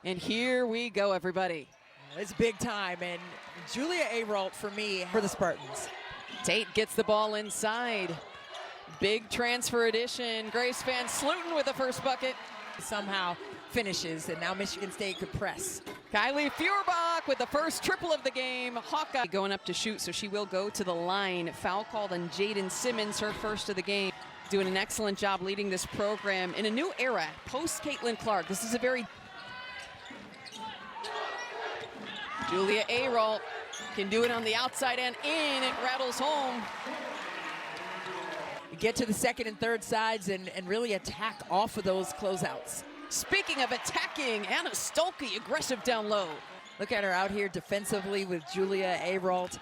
And here we go, everybody. It's big time, and Julia Ayrault for me for the Spartans. Tate gets the ball inside. Big transfer addition. Grace Van Slooten with the first bucket. Somehow finishes, and now Michigan State could press. Kylie Feuerbach with the first triple of the game. Hawkeye going up to shoot, so she will go to the line. Foul called on Jaden Simmons, her first of the game. Doing an excellent job leading this program in a new era, post Caitlin Clark. This is a very... Julia Ayrault can do it on the outside and in. It rattles home. Get to the second and third sides and really attack off of those closeouts. Speaking of attacking, Anna Stolke aggressive down low. Look at her out here defensively with Julia Ayrault.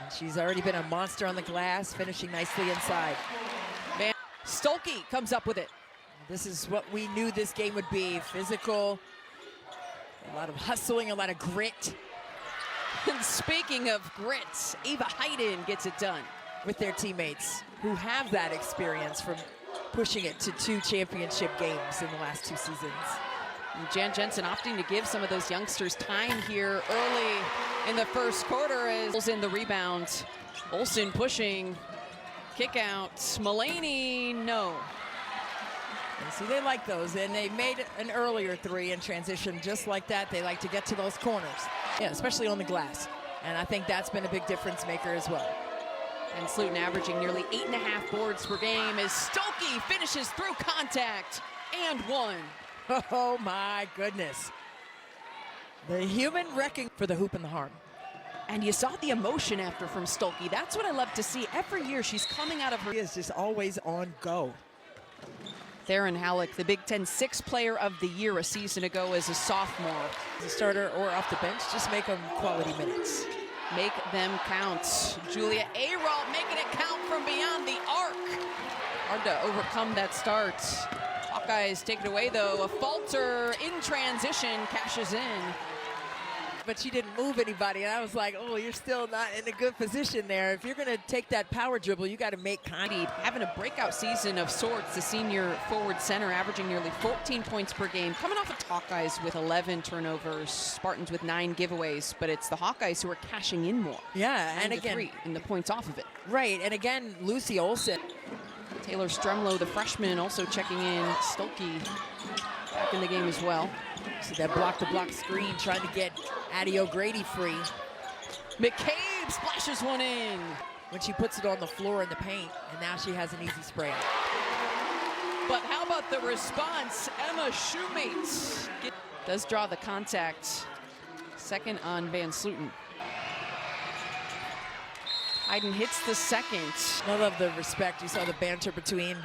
And she's already been a monster on the glass, finishing nicely inside. Man, Stolke comes up with it. This is what we knew this game would be. Physical, a lot of hustling, a lot of grit. And speaking of grit, Ava Hayden gets it done. With their teammates who have that experience from pushing it to 2 championship games in the last 2 seasons. And Jan Jensen opting to give some of those youngsters time here early in the first quarter as in the rebound. Olsen pushing, kick out, Mulaney, no. And see, they like those, and they made an earlier 3 in transition just like that. They like to get to those corners, yeah, especially on the glass. And I think that's been a big difference maker as well. And Slooten averaging nearly 8.5 boards per game as Stolke finishes through contact and one. Oh my goodness. The human wrecking for the hoop and the harm. And you saw the emotion after from Stolke. That's what I love to see. Every year she's coming out of her. She is just always on go. Theron Halleck, the Big Ten Sixth Player of the Year a season ago as a sophomore. As a starter or off the bench, just make them quality minutes. Make them count. Julia Ayrault making it count from beyond the arc. Hard to overcome that start. Hawkeyes take it away though. A falter in transition, cashes in. But she didn't move anybody, and I was like, oh, you're still not in a good position there. If you're gonna take that power dribble, you gotta make contact. Having a breakout season of sorts, the senior forward center averaging nearly 14 points per game. Coming off of Hawkeyes with 11 turnovers, Spartans with 9 giveaways, but it's the Hawkeyes who are cashing in more. Yeah, and again, 3 in the points off of it. Right, and again, Lucy Olsen. Taylor Stremlow, the freshman, also checking in. Stolke back in the game as well. See that block-to-block screen trying to get Addie O'Grady free. McCabe splashes one in. When she puts it on the floor in the paint, and now she has an easy spray. But how about the response? Emma Shoemate does draw the contact. Second on Van Slooten. Hayden hits the second. I love the respect. You saw the banter between.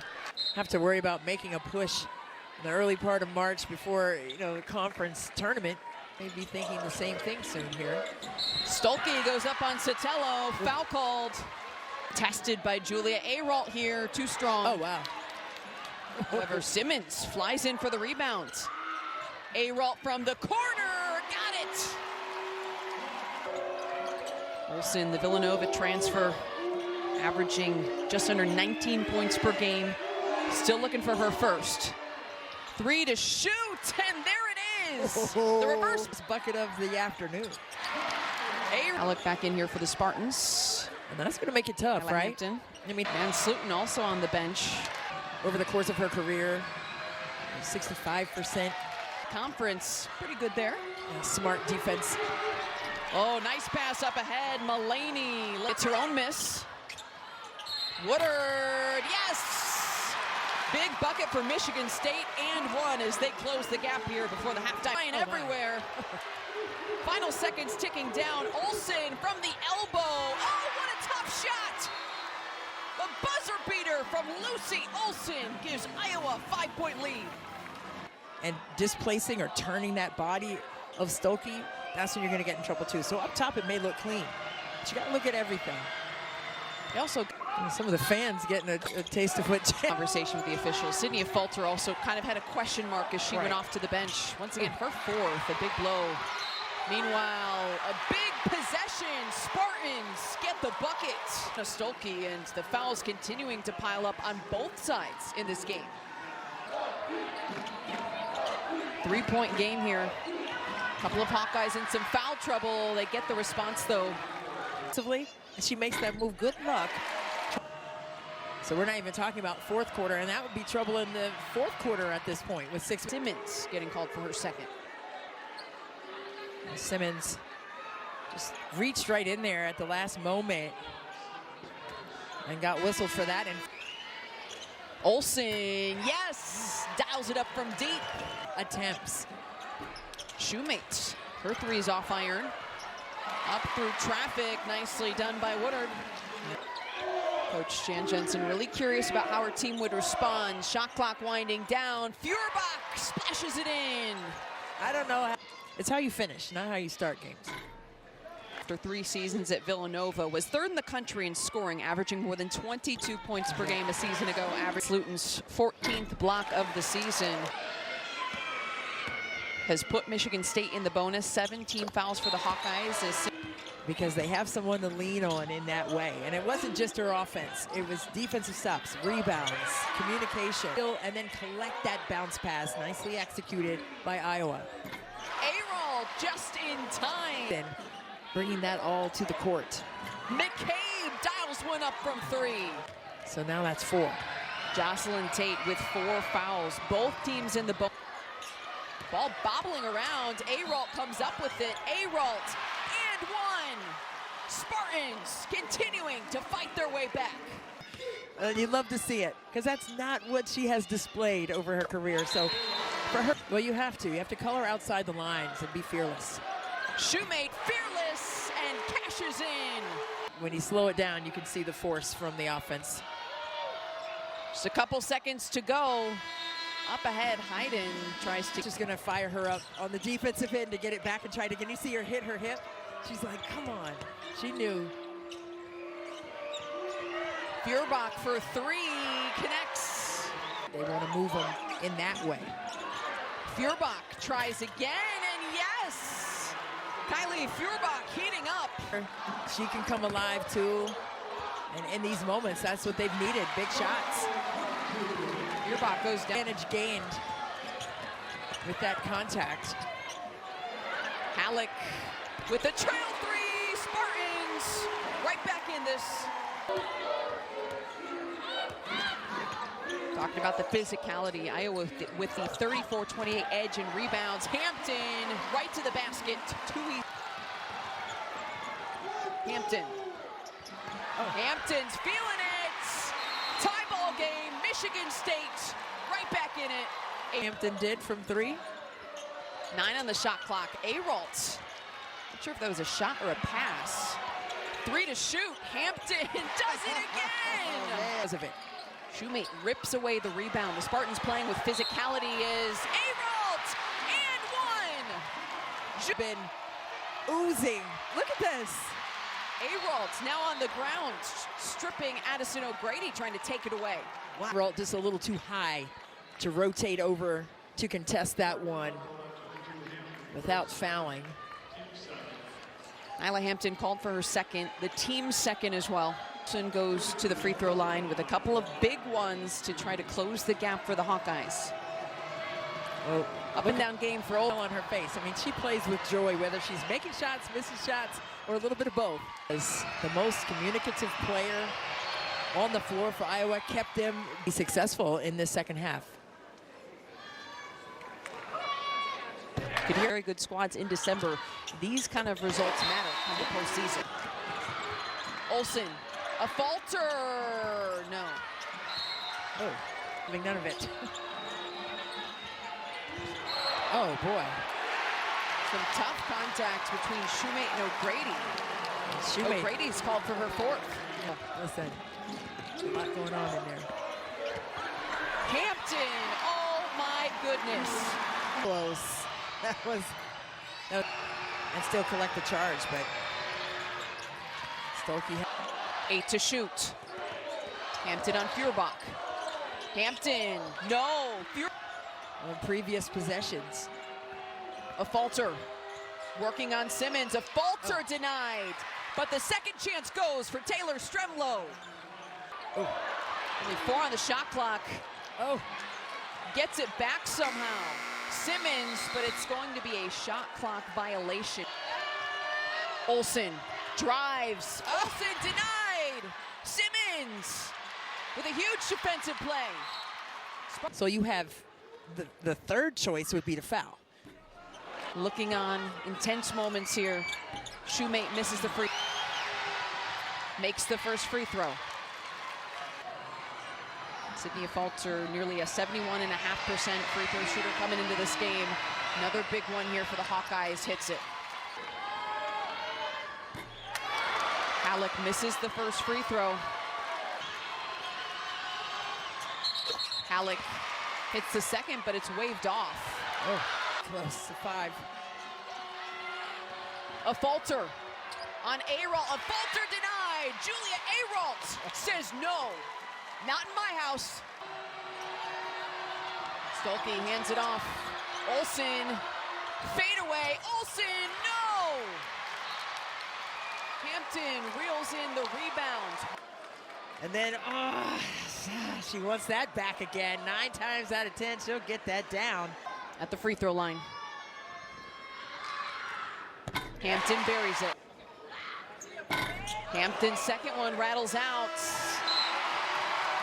Have to worry about making a push in the early part of March before, you know, the conference tournament. Maybe thinking the same thing soon here. Stolke goes up on Sotelo. Foul called. Tested by Julia Ayrault here. Too strong. Oh, wow. However, Simmons flies in for the rebound. Ayrault from the corner. Got it. Olsen, the Villanova transfer, averaging just under 19 points per game. Still looking for her first. 3 to shoot, and there it is. The reverse bucket of the afternoon. Halleck back in here for the Spartans. And that's going to make it tough, right? I mean, Van Slooten also on the bench. Over the course of her career, 65%. Conference, pretty good there. Yeah, smart defense. Oh, nice pass up ahead. Mulaney lets her own miss. Woodard, yes! Big bucket for Michigan State and one as they close the gap here before the halftime. Everywhere. Final seconds ticking down. Olsen from the elbow. Oh, what a tough shot! The buzzer beater from Lucy Olsen gives Iowa a 5-point lead. And displacing or turning that body of Stolke, that's when you're going to get in trouble too. So up top, it may look clean, but you got to look at everything. They also, some of the fans getting a taste of what. Conversation with the officials. Sydney Falter also kind of had a question mark as she went off to the bench. Once again, her 4th, a big blow. Meanwhile, a big possession. Spartans get the bucket. Stolke, and the fouls continuing to pile up on both sides in this game. 3-point game here. A couple of Hawkeyes in some foul trouble. They get the response, though. She makes that move. Good luck. So we're not even talking about fourth quarter, and that would be trouble in the fourth quarter at this point with 6. Simmons getting called for her second. Simmons just reached right in there at the last moment and got whistled for that. And Olsen, yes, dials it up from deep. Attempts. Shoemate, her three's off iron. Up through traffic, nicely done by Woodard. Coach Jan Jensen really curious about how her team would respond. Shot clock winding down. Feuerbach splashes it in. I don't know. It's how you finish, not how you start games. After 3 seasons at Villanova, was 3rd in the country in scoring, averaging more than 22 points per game a season ago. Average Luton's 14th block of the season. Has put Michigan State in the bonus. 17 fouls for the Hawkeyes. Because they have someone to lean on in that way. And it wasn't just her offense. It was defensive stops, rebounds, communication, and then collect that bounce pass. Nicely executed by Iowa. Ayral just in time. And bringing that all to the court. McCabe dials one up from 3. So now that's 4. Jocelyn Tate with 4 fouls. Both teams in the bonus. Ball bobbling around. Ayral comes up with it. Ayral and 1. Spartans continuing to fight their way back. You'd love to see it, because that's not what she has displayed over her career. So for her, well, you have to color outside the lines and be fearless. Shoemate fearless and cashes in. When you slow it down, you can see the force from the offense. Just a couple seconds to go. Up ahead, Hayden tries to. Just gonna fire her up on the defensive end to get it back and try to. Can you see her hit her hip? She's like, come on. She knew. Feuerbach for 3, connects. They want to move them in that way. Feuerbach tries again, and yes! Kylie Feuerbach heating up. She can come alive too. And in these moments, that's what they've needed, big shots. Feuerbach goes down. Advantage gained with that contact. Halleck with the trail 3, Spartans right back in this. Talking about the physicality, Iowa with the 34-28 edge and rebounds. Hampton right to the basket, 2 easy. Hampton. Hampton's feeling it. Tie ball game, Michigan State right back in it. Hampton did from 3. 9 on the shot clock. Ayral. Not sure if that was a shot or a pass. 3 to shoot. Hampton does it again. Because of it. Shoemate rips away the rebound. The Spartans playing with physicality is Ayral and 1. Been oozing. Look at this. Ayral now on the ground, stripping Addison O'Grady, trying to take it away. Wow. Ayral just a little too high to rotate over to contest that one without fouling. Nyla Hampton called for her second, the team's second as well. Olsen goes to the free throw line with a couple of big ones to try to close the gap for the Hawkeyes. Well, up and down game for Olsen on her face. I mean, she plays with joy, whether she's making shots, missing shots, or a little bit of both. As the most communicative player on the floor for Iowa, kept them successful in this second half. Could hear very good squads in December. These kind of results matter in the postseason. Olsen, a falter, no. Oh, having none of it. Oh boy. Some tough contact between Shoemate and O'Grady. Shoemate. O'Grady's called for her 4th. Oh, listen, a lot going on in there. Hampton, oh my goodness. Close. That was, and still collect the charge, but Stokey. 8 to shoot. Hampton on Feuerbach. Hampton, no. On previous possessions. A falter. Working on Simmons, a falter denied. But the second chance goes for Taylor Stremlow. Oh. Only 4 on the shot clock. Oh. Gets it back somehow. Simmons, but it's going to be a shot clock violation. Olsen drives. Olsen denied. Simmons with a huge defensive play. So you have the third choice would be to foul. Looking on intense moments here. Shoemate misses the free. Makes the first free throw. Sydney Falter, nearly a 71.5% free throw shooter coming into this game. Another big one here for the Hawkeyes, hits it. Halleck misses the first free throw. Halleck hits the second, but it's waved off. Oh, close to 5. A Falter on Ayrault. A Falter denied. Julia Ayrault says no. Not in my house. Stolke hands it off. Olsen, fade away. Olsen, no! Hampton reels in the rebound. And then, she wants that back again. 9 times out of 10, she'll get that down. At the free throw line. Hampton buries it. Hampton's second one rattles out.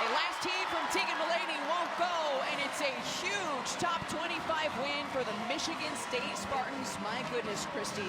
A last heave from Teagan Mullany won't go, and it's a huge top 25 win for the Michigan State Spartans. My goodness, Christy.